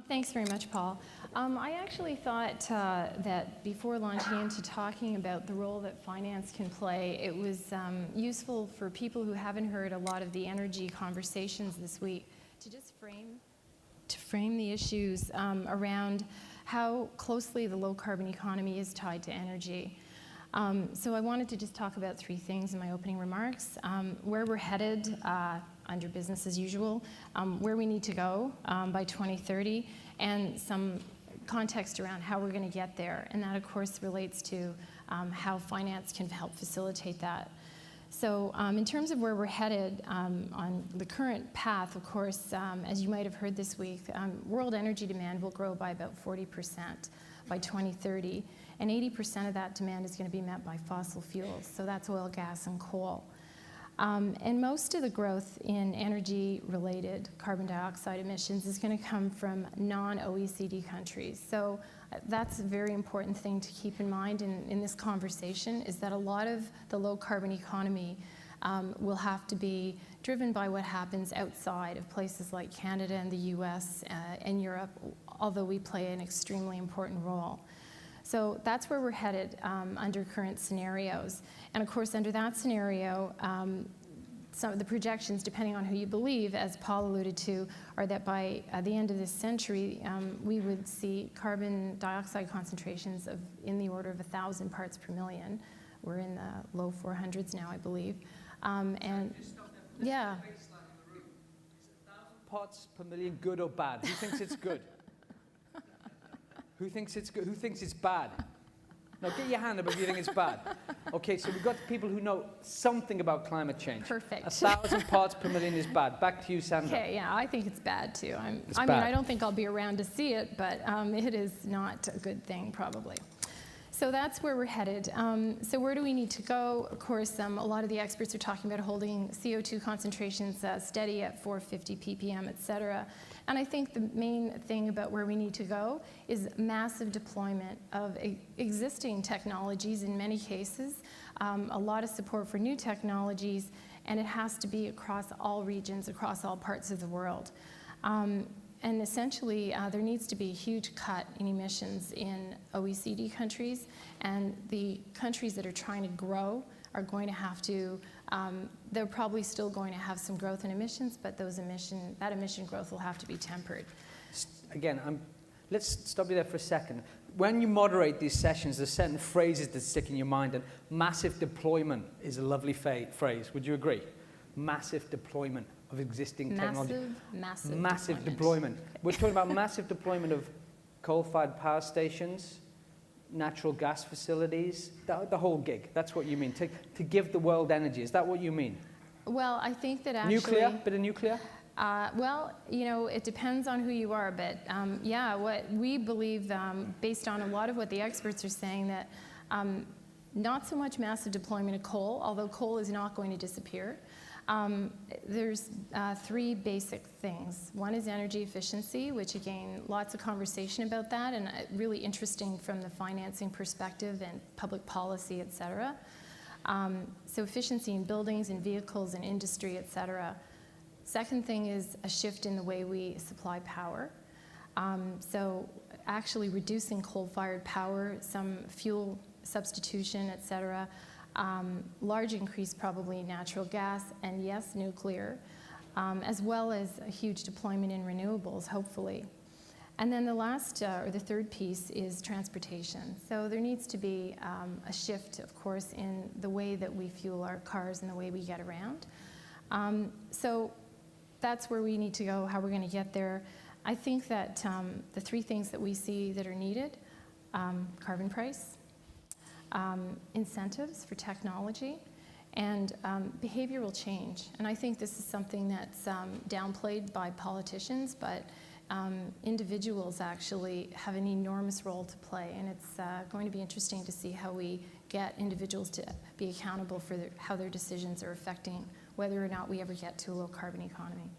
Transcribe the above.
Thanks very much, Paul. I actually thought that before launching into talking about the role that finance can play, it was useful for people who haven't heard a lot of the energy conversations this week to just frame the issues around how closely the low-carbon economy is tied to energy. So I wanted to just talk about three things in my opening remarks. Where we're headed under business as usual, where we need to go by 2030, and some context around how we're going to get there. And that, of course, relates to how finance can help facilitate that. So in terms of where we're headed on the current path, of course, as you might have heard this week, world energy demand will grow by about 40% by 2030. And 80% of that demand is going to be met by fossil fuels. So that's oil, gas, and coal. And most of the growth in energy-related carbon dioxide emissions is going to come from non-OECD countries. So that's a very important thing to keep in mind in this conversation, is that a lot of the low-carbon economy will have to be driven by what happens outside of places like Canada and the US and Europe, although we play an extremely important role. So that's where we're headed under current scenarios. And of course, under that scenario, some of the projections, depending on who you believe, as Paul alluded to, are that by the end of this century, we would see carbon dioxide concentrations in the order of 1,000 parts per million. We're in the low 400s now, I believe. And yeah. Is 1,000 parts per million good or bad? Who thinks it's good? Who thinks it's good? Who thinks it's bad? Now, get your hand up if you think it's bad. Okay, so we've got people who know something about climate change. Perfect. 1,000 parts per million is bad. Back to you, Sandra. Okay, yeah, I think it's bad too. I mean, bad. I don't think I'll be around to see it, but it is not a good thing, probably. So that's where we're headed. So where do we need to go? Of course, a lot of the experts are talking about holding CO2 concentrations steady at 450 ppm, et cetera. And I think the main thing about where we need to go is massive deployment of existing technologies in many cases, a lot of support for new technologies, and it has to be across all regions, across all parts of the world. And essentially, there needs to be a huge cut in emissions in OECD countries, and the countries that are trying to grow are going to have to, they're probably still going to have some growth in emissions, but that emission growth will have to be tempered. Again, let's stop you there for a second. When you moderate these sessions, there's certain phrases that stick in your mind, and massive deployment is a lovely phrase. Would you agree? Massive deployment of existing technology. Massive deployment. Okay. We're talking about massive deployment of coal-fired power stations, natural gas facilities, the whole gig. That's what you mean, to give the world energy. Is that what you mean? Well, I think that actually... Nuclear? Bit of nuclear? Well, you know, it depends on who you are, but yeah, what we believe, based on a lot of what the experts are saying, that not so much massive deployment of coal, although coal is not going to disappear. There's three basic things. One is energy efficiency, which again, lots of conversation about that, and really interesting from the financing perspective and public policy, et cetera. So efficiency in buildings and vehicles and industry, et cetera. Second thing is a shift in the way we supply power. So actually reducing coal-fired power, some fuel substitution, et cetera. Large increase probably in natural gas, and yes, nuclear, as well as a huge deployment in renewables, hopefully. And then the last, or the third piece, is transportation. So there needs to be a shift, of course, in the way that we fuel our cars and the way we get around. So that's where we need to go, how we're going to get there. I think that the three things that we see that are needed, carbon price, incentives for technology, and behavioral change. And I think this is something that's downplayed by politicians, but individuals actually have an enormous role to play, and it's going to be interesting to see how we get individuals to be accountable for how their decisions are affecting whether or not we ever get to a low-carbon economy.